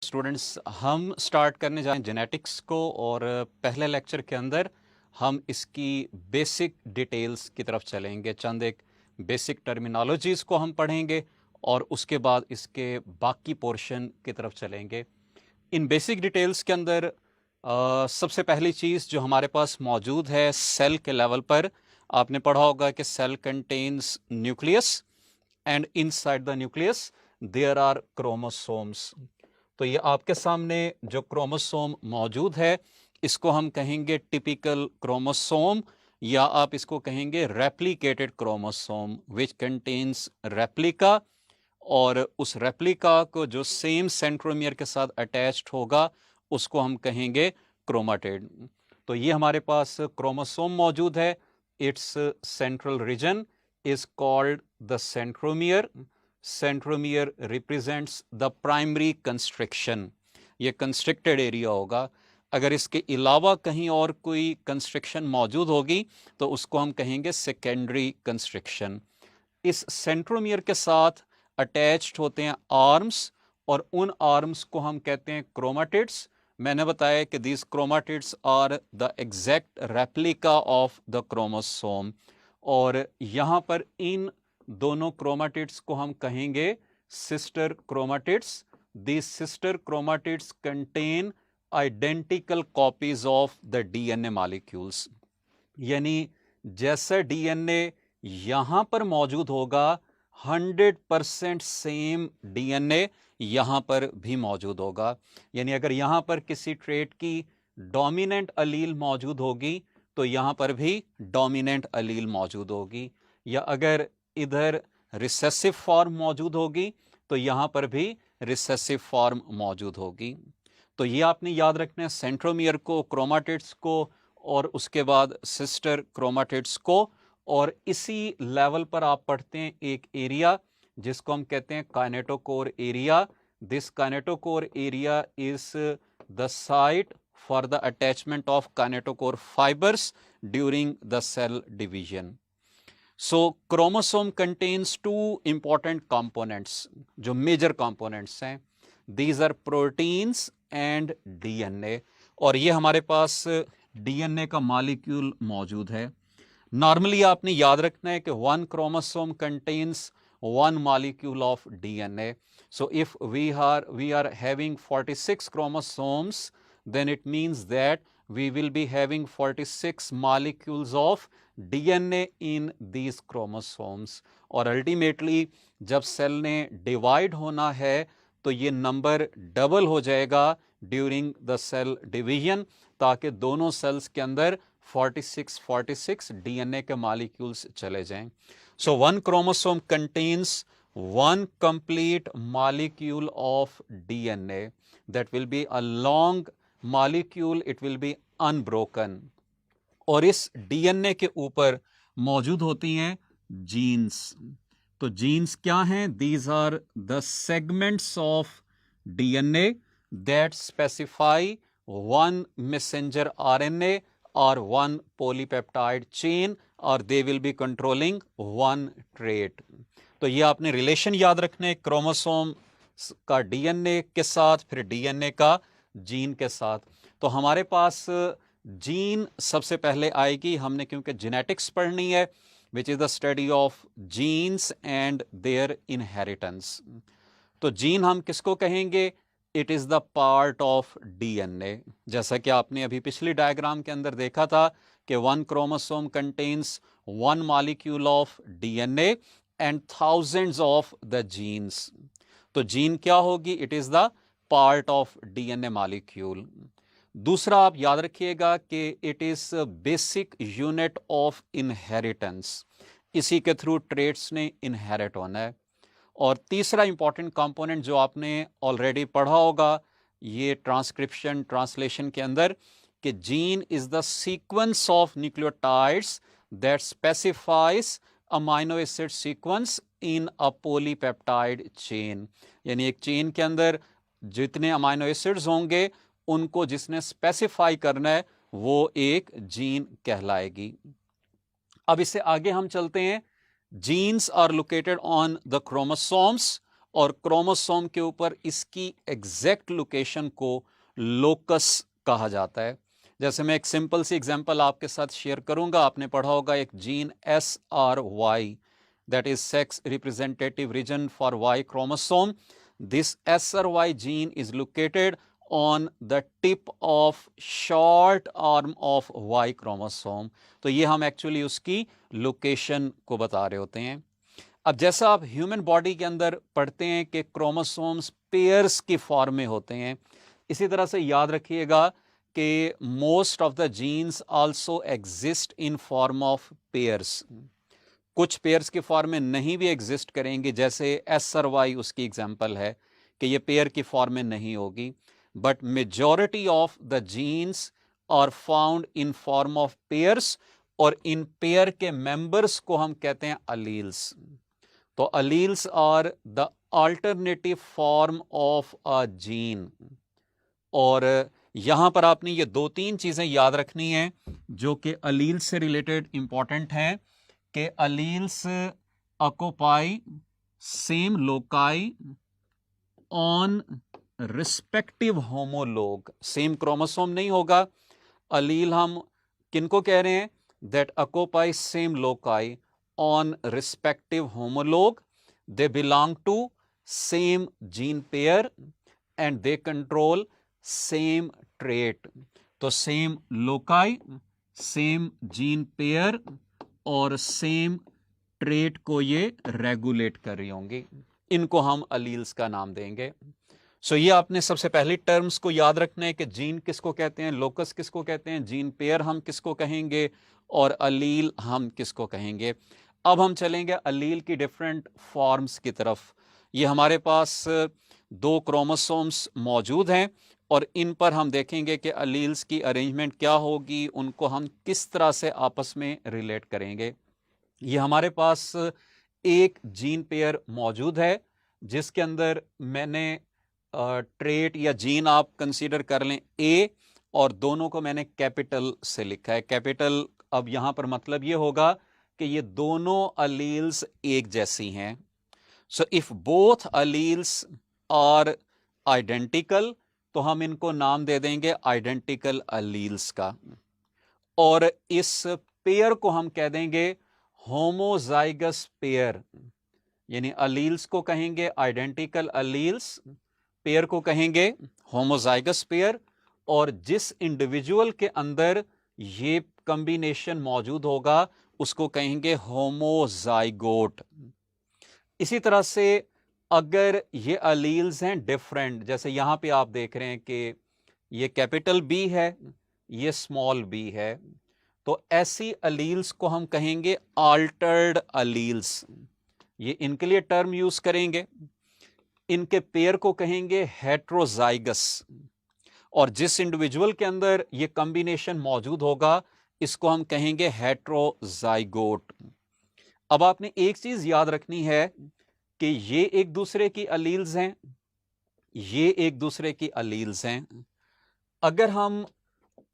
Students, हम start करने जा रहे हैं जेनेटिक्स को और पहले लेक्चर के अंदर हम इसकी बेसिक डिटेल्स की तरफ चलेंगे। चंद एक बेसिक टर्मिनोलॉजीज़ को हम पढ़ेंगे और उसके बाद इसके बाकी पोर्शन की तरफ चलेंगे। इन बेसिक डिटेल्स के अंदर सबसे पहली चीज़ जो हमारे पास मौजूद है सेल के लेवल पर, आपने पढ़ा होगा कि cell contains nucleus and inside the nucleus there are chromosomes. तो ये आपके सामने जो क्रोमोसोम मौजूद है इसको हम कहेंगे टिपिकल क्रोमोसोम, या आप इसको कहेंगे replicated chromosome which contains replica, और उस रेप्लिका को जो सेम सेंट्रोमियर के साथ अटैच्ड होगा उसको हम कहेंगे क्रोमाटिड। तो ये हमारे पास क्रोमोसोम मौजूद है। It's central region is called the centromere. Centromere represents the primary constriction, ये कंस्ट्रिक्टेड एरिया होगा। अगर इसके अलावा कहीं और कोई कंस्ट्रिक्शन मौजूद होगी तो उसको हम कहेंगे सेकेंडरी कंस्ट्रिक्शन। इस सेंट्रोमियर के साथ अटैच्ड होते हैं आर्म्स, और उन आर्म्स को हम कहते हैं क्रोमाटिड्स। मैंने बताया कि these chromatids are the exact replica of the chromosome, और यहाँ पर इन दोनों क्रोमाटिड्स को हम कहेंगे sister chromatids. These sister chromatids contain identical copies of the DNA molecules, यानी जैसा डीएनए यहाँ पर मौजूद होगा 100% सेम डीएनए यहाँ पर भी मौजूद होगा। यानी अगर यहाँ पर किसी ट्रेट की डोमिनेंट अलील मौजूद होगी तो यहाँ पर भी डोमिनेंट अलील मौजूद होगी, या अगर इधर रिसेसिव फॉर्म मौजूद होगी तो यहाँ पर भी रिसेसिव फॉर्म मौजूद होगी। तो ये आपने याद रखना है, सेंट्रोमियर को, क्रोमाटिड्स को, और उसके बाद सिस्टर क्रोमाटिड्स को। और इसी लेवल पर आप पढ़ते हैं एक एरिया जिसको हम कहते हैं kinetochore area. This kinetochore area is the site for the attachment of kinetochore fibres during the cell division. So chromosome contains two important components, जो मेजर कंपोनेंट्स हैं। These are proteins and DNA, और ये हमारे पास DNA का molecule मौजूद है। Normally आपने याद रखना है कि one chromosome contains one molecule of DNA. So if we are having 46 chromosomes, then it means that we will be having 46 molecules of DNA in these chromosomes, और अल्टीमेटली जब सेल ने डिवाइड होना है तो ये नंबर डबल हो जाएगा during the cell division, ताकि दोनों सेल्स के अंदर 46 डीएनए के मॉलिक्यूल्स चले जाएं। So one chromosome contains one complete molecule of DNA that will be a long molecule, it will be unbroken, और इस डीएनए के ऊपर मौजूद होती हैं जीन्स। तो जीन्स क्या हैं? These are the segments of DNA that specify one messenger RNA or one polypeptide chain, or they will be controlling one trait. तो ये आपने रिलेशन याद रखने, क्रोमोसोम का डीएनए के साथ, फिर डीएनए का जीन के साथ। तो हमारे पास जीन सबसे पहले आएगी, हमने क्योंकि जेनेटिक्स पढ़नी है, which is the study of genes and their inheritance. तो जीन हम किसको कहेंगे? It is the part of DNA. जैसा कि आपने अभी पिछली डायग्राम के अंदर देखा था कि one chromosome contains one molecule of DNA and thousands of the genes. तो जीन क्या होगी? It is the part of DNA molecule. दूसरा आप याद रखिएगा कि it is basic unit of inheritance, इसी के थ्रू ट्रेट्स ने इनहेरिट होना है। और तीसरा इंपॉर्टेंट कंपोनेंट जो आपने ऑलरेडी पढ़ा होगा ये ट्रांसक्रिप्शन ट्रांसलेशन के अंदर, कि gene is the sequence of nucleotides that specifies amino acid sequence in a polypeptide chain. यानी एक चेन के अंदर जितने अमाइनो एसिड्स होंगे उनको जिसने स्पेसिफाई करना है वो एक जीन कहलाएगी। अब इससे आगे हम चलते हैं। Genes are located on the chromosomes, और क्रोमोसोम के ऊपर इसकी एग्जैक्ट लोकेशन को लोकस कहा जाता है। जैसे मैं एक सिंपल सी एग्जांपल आपके साथ शेयर करूंगा। आपने पढ़ा होगा एक gene SRY, that is sex representative region for Y chromosome. This SRY gene is located on the tip of short arm of Y chromosome. तो ये हम एक्चुअली उसकी लोकेशन को बता रहे होते हैं। अब जैसा आप ह्यूमन बॉडी के अंदर पढ़ते हैं कि क्रोमोसोम्स पेयर्स की फॉर्म में होते हैं, इसी तरह से याद रखिएगा कि most of the genes also exist in form of pairs. कुछ पेयर्स के फॉर्म में नहीं भी एग्जिस्ट करेंगे, जैसे SRY उसकी एग्जांपल है कि ये पेयर की फॉर्म में नहीं होगी, but majority of the genes are found in form of pairs, और इन पेयर के मेंबर्स को हम कहते हैं अलील्स। तो alleles are the alternative form of a gene. और यहां पर आपने ये 2-3 चीजें याद रखनी हैं जो कि अलील से रिलेटेड इंपॉर्टेंट हैं, कि alleles occupy same loci on respective homologue. Same chromosome नहीं होगा। अलील हम किनको कह रहे हैं? That occupy same loci on respective homologue, they belong to same gene pair and they control same trait. तो same loci, same gene pair और same trait को ये रेगुलेट कर रही होंगी, इनको हम अलील्स का नाम देंगे। सो ये आपने सबसे पहली टर्म्स को याद रखना है कि जीन किसको कहते हैं, लोकस किसको कहते हैं, जीन पेयर हम किसको कहेंगे, और अलील हम किसको कहेंगे। अब हम चलेंगे अलील की डिफरेंट फॉर्म्स की तरफ। ये हमारे पास 2 क्रोमोसोम्स मौजूद हैं और इन पर हम देखेंगे कि अलील्स की अरेंजमेंट क्या होगी, उनको हम किस तरह से आपस में रिलेट करेंगे। ये हमारे पास एक जीन पेयर मौजूद है जिसके अंदर मैंने ट्रेट या जीन आप कंसीडर कर लें A, और दोनों को मैंने कैपिटल से लिखा है। कैपिटल अब यहां पर मतलब ये होगा कि ये दोनों अलील्स एक जैसी हैं। So if both alleles are identical तो हम इनको नाम दे देंगे आइडेंटिकल अलील्स का, और इस पेयर को हम कह देंगे होमोजाइगस पेयर। यानी अलील्स को कहेंगे आइडेंटिकल अलील्स, पेयर को कहेंगे होमोजाइगस पेयर, और जिस इंडिविजुअल के अंदर ये कॉम्बिनेशन मौजूद होगा उसको कहेंगे होमोजाइगोट। इसी तरह से अगर ये अलील्स हैं डिफरेंट, जैसे यहां पे आप देख रहे हैं कि ये कैपिटल B है, ये स्मॉल b है, तो ऐसी अलील्स को हम कहेंगे अल्टर्ड अलील्स। ये इनके लिए टर्म यूज करेंगे। इनके पेयर को कहेंगे हेट्रोजाइगस, और जिस इंडिविजुअल के अंदर ये कॉम्बिनेशन मौजूद होगा इसको हम कहेंगे हेट्रोजाइगोट। अब आपने एक चीज याद रखनी है कि ये एक दूसरे की अलील्स हैं, ये एक दूसरे की अलील्स हैं। अगर हम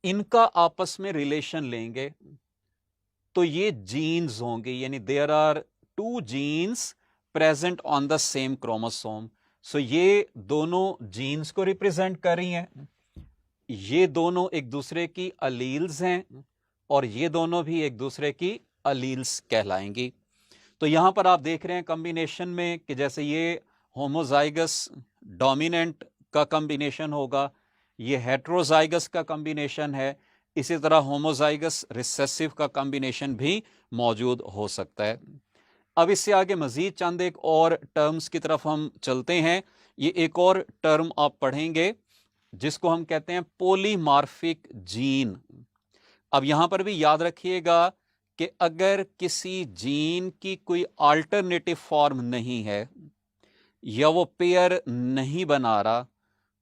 इनका आपस में रिलेशन लेंगे तो ये जीन्स होंगे, यानी there are 2 genes present on the same chromosome. So ये दोनों जीन्स को रिप्रेजेंट कर रही हैं, ये दोनों एक दूसरे की अलील्स हैं, और ये दोनों भी एक दूसरे की अलील्स कहलाएंगी। तो यहां पर आप देख रहे हैं कॉम्बिनेशन में कि जैसे ये होमोजाइगस डोमिनेंट का कॉम्बिनेशन होगा, ये हेट्रोजाइगस का कॉम्बिनेशन है, इसी तरह होमोजाइगस रिसेसिव का कॉम्बिनेशन भी मौजूद हो सकता है। अब इससे आगे मजीद चंद एक और टर्म्स की तरफ हम चलते हैं। ये एक और टर्म आप पढ़ेंगे जिसको हम कहते हैं पॉलीमार्फिक जीन। अब यहां पर भी याद रखिएगा कि अगर किसी जीन की कोई अल्टरनेटिव फॉर्म नहीं है या वो पेयर नहीं बना रहा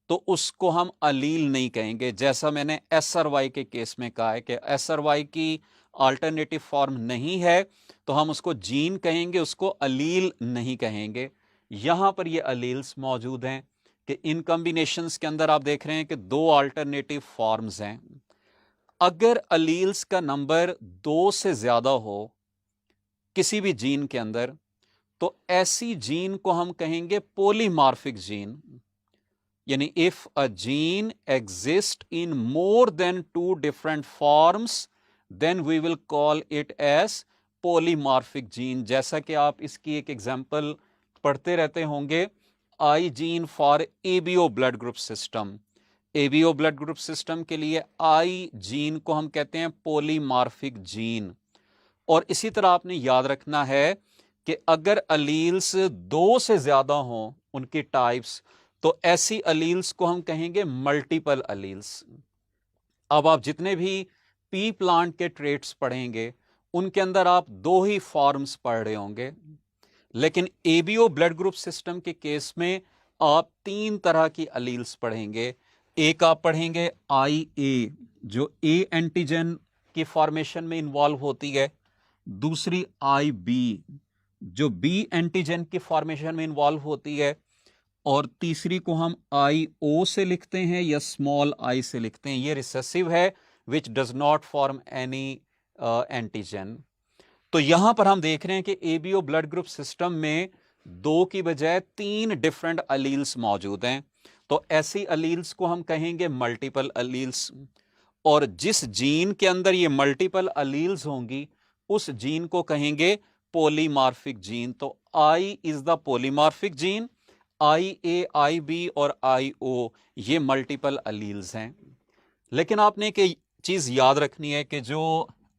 तो उसको हम अलील नहीं कहेंगे। जैसा मैंने SRY के केस में कहा है कि SRY की अल्टरनेटिव फॉर्म नहीं है तो हम उसको जीन कहेंगे, उसको अलील नहीं कहेंगे। यहां पर ये अलील्स मौजूद हैं कि इन कॉम्बिनेशंस के अंदर आप देख रहे हैं कि 2 अल्टरनेटिव फॉर्म्स हैं। अगर अलील्स का नंबर 2 से ज्यादा हो किसी भी जीन के अंदर तो ऐसी जीन को हम कहेंगे पॉलीमॉर्फिक जीन। यानी if a gene exist in more than 2 different forms then we will call it as polymorphic gene. जैसा कि आप इसकी एक एग्जांपल पढ़ते रहते होंगे, I gene for ABO blood group system. ABO blood group system के लिए आई जीन को हम कहते हैं पॉलीमॉर्फिक जीन। और इसी तरह आपने याद रखना है कि अगर अलील्स 2 से ज्यादा हों उनकी टाइप्स, तो ऐसी अलील्स को हम कहेंगे मल्टीपल अलील्स। अब आप जितने भी पी प्लांट के ट्रेट्स पढ़ेंगे उनके अंदर आप 2 ही फॉर्म्स पढ़ रहे होंगे, लेकिन एबीओ ब्लड ग्रुप सिस्टम के केस में आप 3 तरह की अलील्स पढ़ेंगे। एक आप पढ़ेंगे आई ए, जो ए एंटीजन की फॉर्मेशन में इन्वॉल्व होती है। दूसरी आई बी, जो बी एंटीजन की फॉर्मेशन में इन्वॉल्व होती है। और तीसरी को हम आई ओ से लिखते हैं या स्मॉल आई से लिखते हैं, ये रिसेसिव है, which does not form any antigen. तो यहां पर हम देख रहे हैं कि एबीओ ब्लड ग्रुप सिस्टम में 2 की बजाय 3 डिफरेंट अलील्स मौजूद हैं। तो ऐसी अलील्स को हम कहेंगे मल्टीपल अलील्स। और जिस जीन के अंदर ये मल्टीपल अलील्स होंगी उस जीन को कहेंगे पॉलीमॉर्फिक जीन। तो I is the polymorphic gene, I A, I B और आई ओ ये मल्टीपल अलील्स हैं। लेकिन आपने एक चीज याद रखनी है कि जो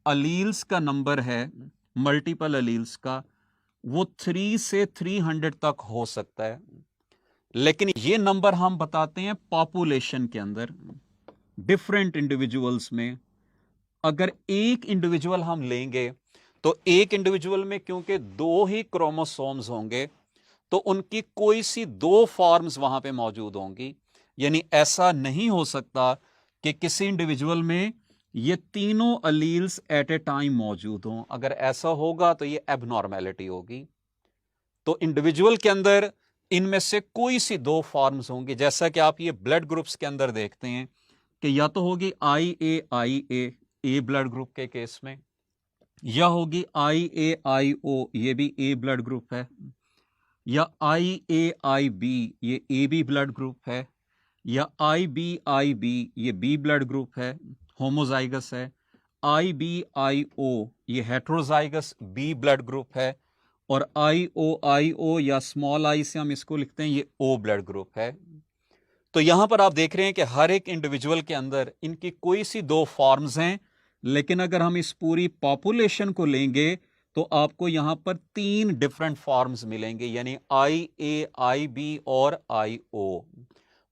अलील्स का नंबर है मल्टीपल अलील्स का, वो 3 से 300 तक हो सकता है। लेकिन ये नंबर हम बताते हैं पॉपुलेशन के अंदर, डिफरेंट इंडिविजुअल्स में। अगर एक इंडिविजुअल हम लेंगे तो एक इंडिविजुअल में क्योंकि 2 ही क्रोमोसोम्स होंगे तो उनकी कोई सी 2 फॉर्म्स वहां पे मौजूद होंगी। यानी ऐसा नहीं हो सकता कि किसी इंडिविजुअल में ये तीनों अलील्स एट ए टाइम मौजूद हों। अगर ऐसा होगा तो ये एबनॉर्मेलिटी होगी। तो इंडिविजुअल के अंदर इनमें से कोई सी 2 फॉर्म्स होंगी, जैसा कि आप ये ब्लड ग्रुप्स के अंदर देखते हैं कि या तो होगी आई ए ब्लड ग्रुप के केस में, या होगी आई ओ, ये भी ए ब्लड ग्रुप है, या आई बी, ये ए बी ब्लड ग्रुप है, या आई बी ये बी ब्लड ग्रुप है, होमोजाइगस है। आई ओ ये हेट्रोजाइगस बी ब्लड ग्रुप है। और आई ओ या स्मॉल आई से हम इसको लिखते हैं, ये ओ ब्लड ग्रुप है। तो यहां पर आप देख रहे हैं कि हर एक इंडिविजुअल के अंदर इनकी कोई सी 2 फॉर्म्स हैं। लेकिन अगर हम इस पूरी पॉपुलेशन को लेंगे तो आपको यहां पर 3 डिफरेंट फॉर्म्स मिलेंगे, यानी आई ए, आई बी और आई ओ।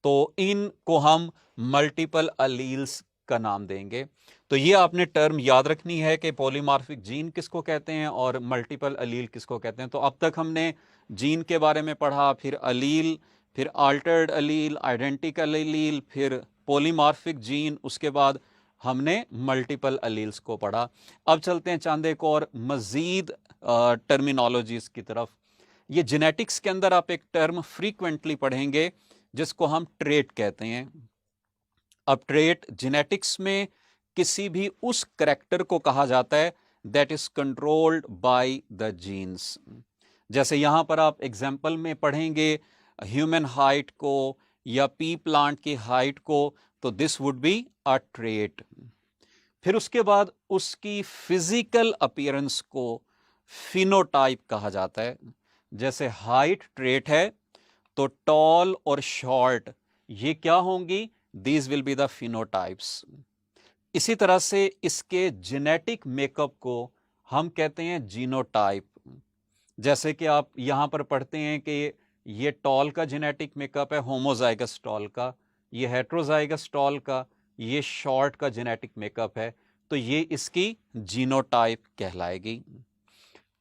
तो इनको हम मल्टीपल अलील्स का नाम देंगे। तो ये आपने टर्म याद रखनी है कि पॉलीमॉर्फिक जीन किसको कहते हैं और मल्टीपल अलील किसको कहते हैं। तो अब तक हमने जीन के बारे में पढ़ा, फिर अलील, फिर अल्टर्ड अलील, आइडेंटिकल अलील, फिर पॉलीमॉर्फिक जीन, उसके बाद हमने मल्टीपल अलील्स को पढ़ा। अब चलते हैं चंद एक और मजीद टर्मिनोलॉजीज की तरफ। ये जेनेटिक्स के अंदर आप एक टर्म फ्रीक्वेंटली पढ़ेंगे जिसको हम ट्रेट कहते हैं। अब ट्रेट जेनेटिक्स में किसी भी उस करैक्टर को कहा जाता है that is controlled by the genes. जैसे यहां पर आप एग्जाम्पल में पढ़ेंगे ह्यूमन हाइट को या पी प्लांट की हाइट को, तो this would be a trait. फिर उसके बाद उसकी फिजिकल अपीयरेंस को फिनोटाइप कहा जाता है। जैसे हाइट ट्रेट है तो टॉल और शॉर्ट ये क्या होंगी, these will be the phenotypes. इसी तरह से इसके जेनेटिक मेकअप को हम कहते हैं जीनोटाइप। जैसे कि आप यहां पर पढ़ते हैं कि ये टॉल का जेनेटिक मेकअप है होमोजाइगस टॉल का, ये हेट्रोजाइगस टॉल का, ये शॉर्ट का जेनेटिक मेकअप है, तो ये इसकी जीनोटाइप कहलाएगी।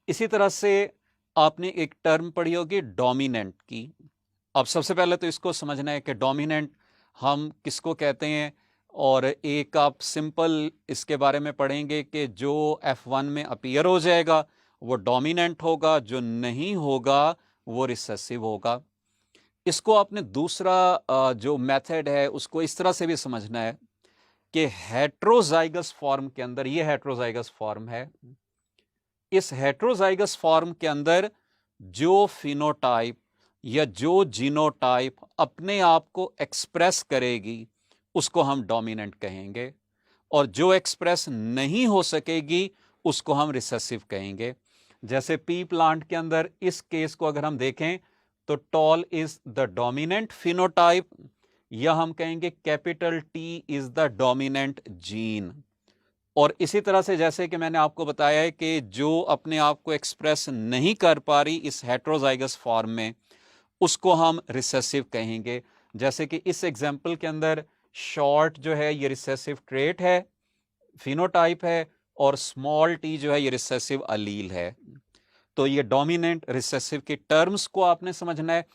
इसी तरह से आपने एक टर्म पढ़ी होगी डोमिनेंट की। अब सबसे पहले तो इसको समझना है कि डोमिनेंट हम किसको कहते हैं, और एक आप सिंपल इसके बारे में पढ़ेंगे कि जो F1 में अपीयर हो जाएगा वो डोमिनेंट होगा, जो नहीं होगा वो रिसेसिव होगा। इसको आपने दूसरा जो मेथड है उसको इस तरह से भी समझना है कि हेट्रोजाइगस फॉर्म के अंदर, ये हेट्रोजाइगस फॉर्म है, इस हेट्रोजाइगस फॉर्म के अंदर जो फिनोटाइप या जो जीनोटाइप अपने आप को एक्सप्रेस करेगी उसको हम डोमिनेंट कहेंगे, और जो एक्सप्रेस नहीं हो सकेगी उसको हम रिसेसिव कहेंगे। जैसे पी प्लांट के अंदर इस केस को अगर हम देखें तो tall is the dominant phenotype, या हम कहेंगे capital T is the dominant gene. और इसी तरह से जैसे कि मैंने आपको बताया है कि जो अपने आप को एक्सप्रेस नहीं कर पा रही इस हेट्रोजाइगस फॉर्म में उसको हम रिसेसिव कहेंगे। जैसे कि इस एग्जाम्पल के अंदर शॉर्ट जो है ये रिसेसिव ट्रेट है, फिनोटाइप है, और स्मॉल टी जो है ये रिसेसिव अलील है। तो ये डोमिनेंट रिसेसिव की टर्म्स को आपने समझना है।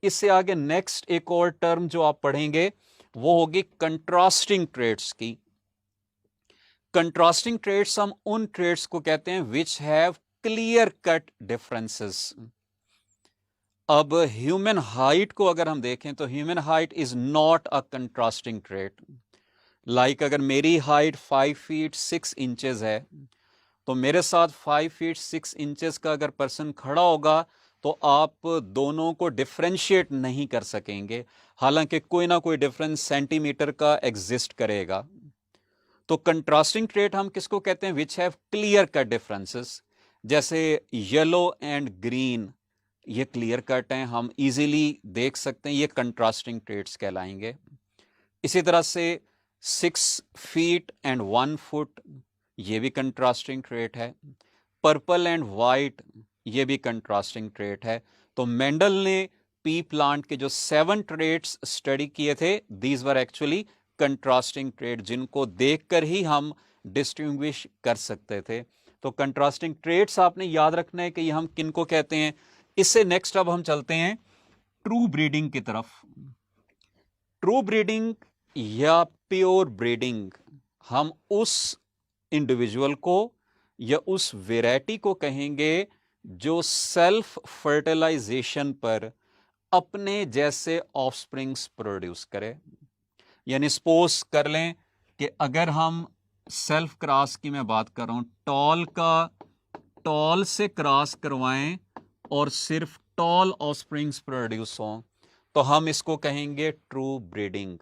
इससे आगे नेक्स्ट एक और टर्म जो आप पढ़ेंगे वो होगी कंट्रास्टिंग ट्रेट्स की। कंट्रास्टिंग ट्रेट्स हम उन ट्रेट्स को कहते हैं which have clear cut differences. अब ह्यूमन हाइट को अगर हम देखें तो human height is not a contrasting trait. Like अगर मेरी हाइट 5 फीट 6 इंचेस है तो मेरे साथ 5 फीट 6 इंचेस का अगर पर्सन खड़ा होगा तो आप दोनों को डिफरेंशिएट नहीं कर सकेंगे, हालांकि कोई ना कोई डिफरेंस सेंटीमीटर का एग्जिस्ट करेगा। तो कंट्रास्टिंग ट्रेट हम किसको कहते हैं? Which have clear cut differences. जैसे येलो एंड ग्रीन, ये क्लियर कट हैं, हम इजीली देख सकते हैं, ये कंट्रास्टिंग ट्रेट्स कहलाएंगे। इसी तरह से 6 फीट एंड 1 फुट, ये भी कंट्रास्टिंग ट्रेट है। पर्पल एंड वाइट, ये भी कंट्रास्टिंग ट्रेट है। तो मेंडल ने पी प्लांट के जो 7 ट्रेट्स स्टडी किए थे, these were actually contrasting trait, जिनको देखकर ही हम डिस्टिंग्विश कर सकते थे। तो कंट्रास्टिंग ट्रेट्स आपने याद रखना है कि ये हम किनको कहते हैं। इससे नेक्स्ट अब हम चलते हैं ट्रू ब्रीडिंग की तरफ। ट्रू ब्रीडिंग या प्योर ब्रीडिंग, हम उस इंडिविजुअल को या उस वेराइटी को कहेंगे जो सेल्फ फर्टिलाइजेशन पर अपने जैसे ऑफस्प्रिंग्स प्रोड्यूस करे। यानी सपोज कर लें कि अगर हम सेल्फ क्रॉस की मैं बात कर रहा हूं, टॉल का टॉल से क्रॉस करवाएं और सिर्फ टॉल ऑफस्प्रिंग्स प्रोड्यूस हों तो हम इसको कहेंगे ट्रू ब्रीडिंग।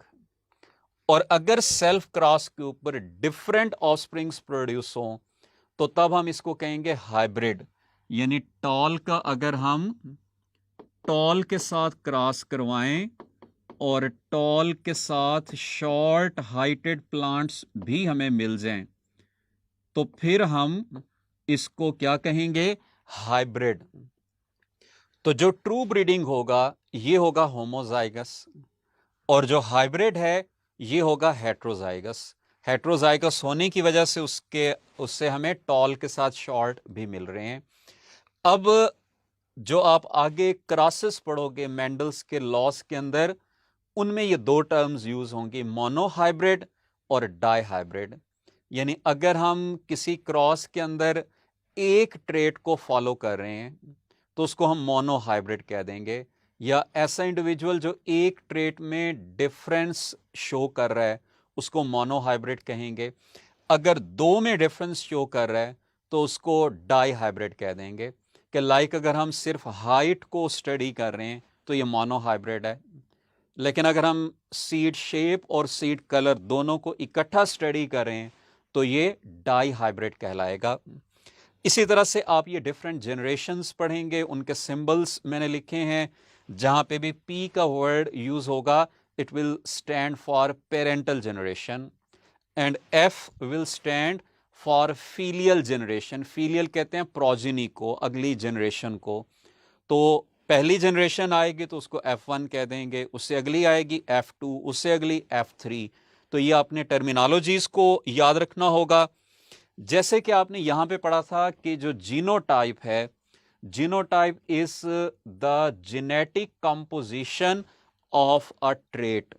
और अगर सेल्फ क्रॉस के ऊपर डिफरेंट ऑफस्प्रिंग्स प्रोड्यूस हों तो तब हम इसको कहेंगे हाइब्रिड। यानी टॉल का अगर हम टॉल के साथ क्रॉस करवाएं और टॉल के साथ शॉर्ट हाइटेड प्लांट्स भी हमें मिल जाएं तो फिर हम इसको क्या कहेंगे? हाइब्रिड। तो जो ट्रू ब्रीडिंग होगा ये होगा होमोजाइगस, और जो हाइब्रिड है ये होगा हेट्रोजाइगस। हेट्रोजाइगस होने की वजह से उससे हमें टॉल के साथ शॉर्ट भी मिल रहे हैं। अब जो आप आगे क्रॉसेस पढ़ोगे मेंडल्स के लॉस के अंदर, उनमें ये 2 टर्म्स यूज होंगी, मोनोहाइब्रिड और डाइहाइब्रिड। यानी अगर हम किसी क्रॉस के अंदर एक ट्रेट को फॉलो कर रहे हैं तो उसको हम मोनोहाइब्रिड कह देंगे, या ऐसा इंडिविजुअल जो एक ट्रेट में डिफरेंस शो कर रहा है उसको मोनोहाइब्रिड कहेंगे। अगर 2 में डिफरेंस शो कर रहा है तो उसको डाइहाइब्रिड कह देंगे। कि लाइक अगर हम सिर्फ हाइट को स्टडी कर रहे हैं तो ये मोनोहाइब्रिड है, लेकिन अगर हम सीड शेप और सीड कलर दोनों को इकट्ठा स्टडी करें तो ये डाइहाइब्रिड कहलाएगा। इसी तरह से आप ये डिफरेंट जनरेशन्स पढ़ेंगे, उनके सिंबल्स मैंने लिखे हैं। जहां पे भी पी का वर्ड यूज होगा it will stand for parental generation, and F will stand for filial generation. Filial कहते हैं प्रोजिनी को, अगली जनरेशन को। तो पहली जनरेशन आएगी तो उसको F1 कह देंगे, उससे अगली आएगी F2, उससे अगली F3। तो ये आपने टर्मिनोलॉजीज को याद रखना होगा। जैसे कि आपने यहां पे पढ़ा था कि जो जीनोटाइप है, genotype is the genetic composition of a trait.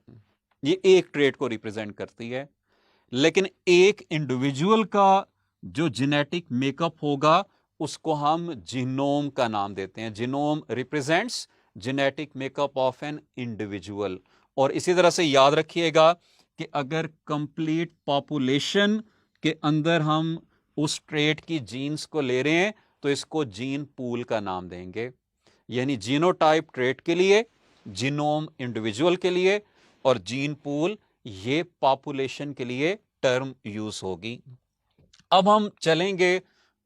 ये एक ट्रेट को रिप्रेजेंट करती है, लेकिन एक इंडिविजुअल का जो जेनेटिक मेकअप होगा उसको हम जीनोम का नाम देते हैं। Genome represents genetic makeup of an individual. और इसी तरह से याद रखिएगा कि अगर कंप्लीट पॉपुलेशन के अंदर हम उस ट्रेट की जीन्स को ले रहे हैं तो इसको जीन पूल का नाम देंगे। यानी जीनोटाइप ट्रेट के लिए, जीनोम इंडिविजुअल के लिए, और जीन पूल ये पॉपुलेशन के लिए टर्म यूज होगी। अब हम चलेंगे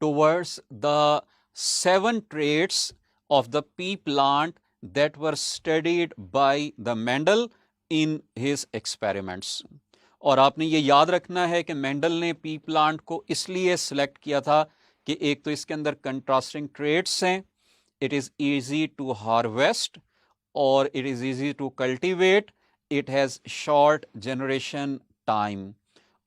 towards the 7 traits of the P plant that were studied by the Mendel in his experiments. और आपने ये याद रखना है कि मेंडल ने पी प्लांट को इसलिए सिलेक्ट किया था कि एक तो इसके अंदर कंट्रास्टिंग ट्रेट्स हैं, it is easy to harvest और it is easy to cultivate, it has short generation time,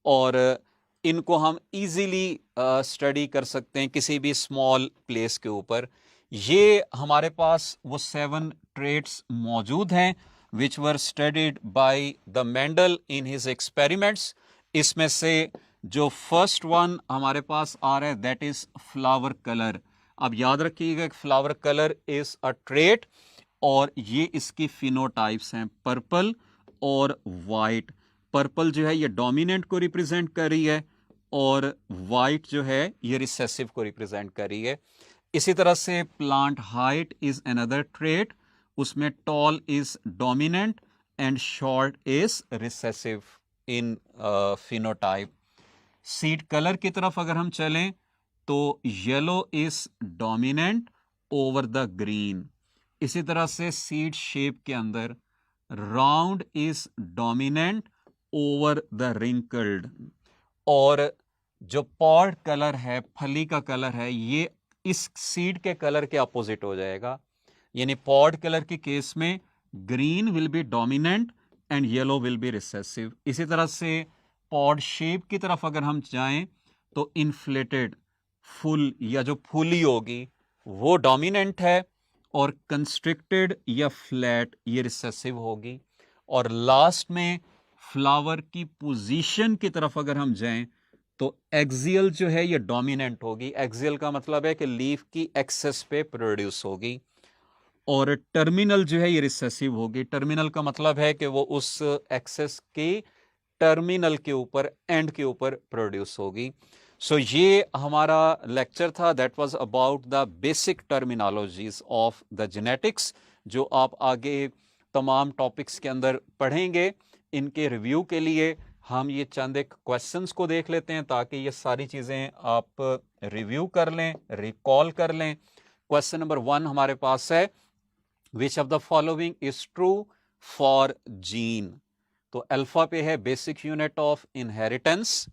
और इनको हम इजीली स्टडी कर सकते हैं किसी भी स्मॉल प्लेस के ऊपर। ये हमारे पास वो 7 ट्रेट्स मौजूद हैं which were studied by the Mendel in his experiments. इसमें से जो फर्स्ट वन हमारे पास आ रहा है दैट इज फ्लावर कलर। अब याद रखिएगा flower colour is a trait और ये इसकी फिनोटाइप्स हैं पर्पल और वाइट। पर्पल जो है ये डोमिनेंट को रिप्रेजेंट कर रही है और वाइट जो है ये रिसेसिव को रिप्रेजेंट कर रही है। इसी तरह से plant height is another trait, उसमें tall is dominant and short is recessive in phenotype. Seed colour की तरफ अगर हम चलें तो yellow is dominant over the green. इसी तरह से सीड शेप के अंदर round is dominant over the wrinkled, और जो पॉड कलर है, फली का कलर है, ये इस सीड के कलर के अपोजिट हो जाएगा। यानी पॉड कलर के केस में green will be dominant and yellow will be recessive. इसी तरह से पॉड शेप की तरफ अगर हम जाएं तो इन्फ्लेटेड फुल या जो फूली होगी वो डोमिनेंट है और कंस्ट्रिक्टेड या फ्लैट ये रिसेसिव होगी। और लास्ट में फ्लावर की पोजीशन की तरफ अगर हम जाएं तो एक्सियल जो है ये डोमिनेंट होगी। एक्सियल का मतलब है कि लीफ की एक्सेस पे प्रोड्यूस होगी, और टर्मिनल जो है ये रिसेसिव होगी। टर्मिनल का मतलब है कि वो उस एक्सेस की टर्मिनल के ऊपर, एंड के ऊपर प्रोड्यूस होगी। सो ये हमारा लेक्चर था that was about the basic terminologies of the genetics, जो आप आगे तमाम टॉपिक्स के अंदर पढ़ेंगे। इनके रिव्यू के लिए हम ये चंद एक क्वेश्चंस को देख लेते हैं ताकि ये सारी चीज़ें आप रिव्यू कर लें, रिकॉल कर लें। क्वेश्चन नंबर 1 हमारे पास है, which of the following is true for gene. तो अल्फा पे है basic unit of inheritance,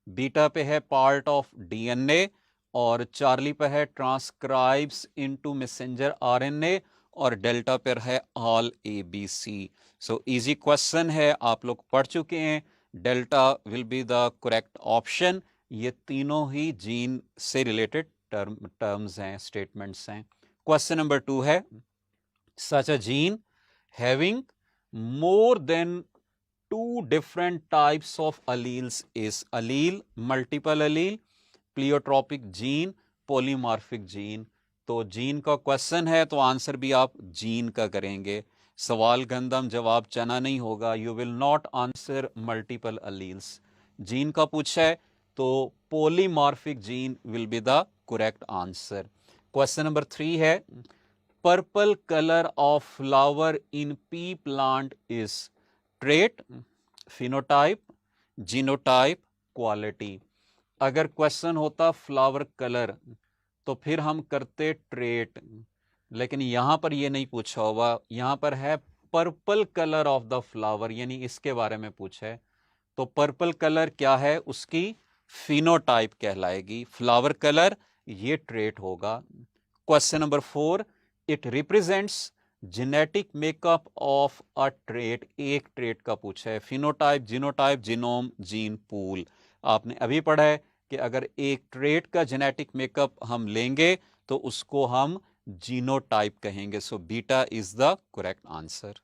beta पे है पार्ट ऑफ डीएनए, और चार्ली पे है ट्रांसक्राइब्स इनटू मैसेंजर आरएनए, और डेल्टा पर है all ABC. So easy question है, आप लोग पढ़ चुके हैं। Delta will be the correct option. ये तीनों ही जीन से रिलेटेड टर्म्स हैं, स्टेटमेंट्स हैं। क्वेश्चन नंबर 2 है, such a gene having more than 2 different types of alleles is allele, multiple allele, pleiotropic gene, polymorphic gene। तो जीन का question है तो आंसर भी आप जीन का करेंगे। सवाल गंदम जवाब चना नहीं होगा। You will not answer multiple alleles. Gene का पूछा है तो polymorphic gene will be the correct answer. Question number 3 है, purple colour of flower in pea plant is trait, phenotype, genotype, quality. अगर क्वेश्चन होता फ्लावर कलर तो फिर हम करते ट्रेट, लेकिन यहां पर ये नहीं पूछा होगा। यहां पर है purple colour of the flower, यानी इसके बारे में पूछा है। तो पर्पल कलर क्या है, उसकी फिनोटाइप कहलाएगी। फ्लावर कलर ये ट्रेट होगा। Question number 4, it represents genetic makeup of a trait. एक ट्रेट का पूछा है। Phenotype, genotype, genome, gene pool. आपने अभी पढ़ा है कि अगर एक ट्रेट का जेनेटिक मेकअप हम लेंगे तो उसको हम जीनोटाइप कहेंगे। So beta is the correct answer.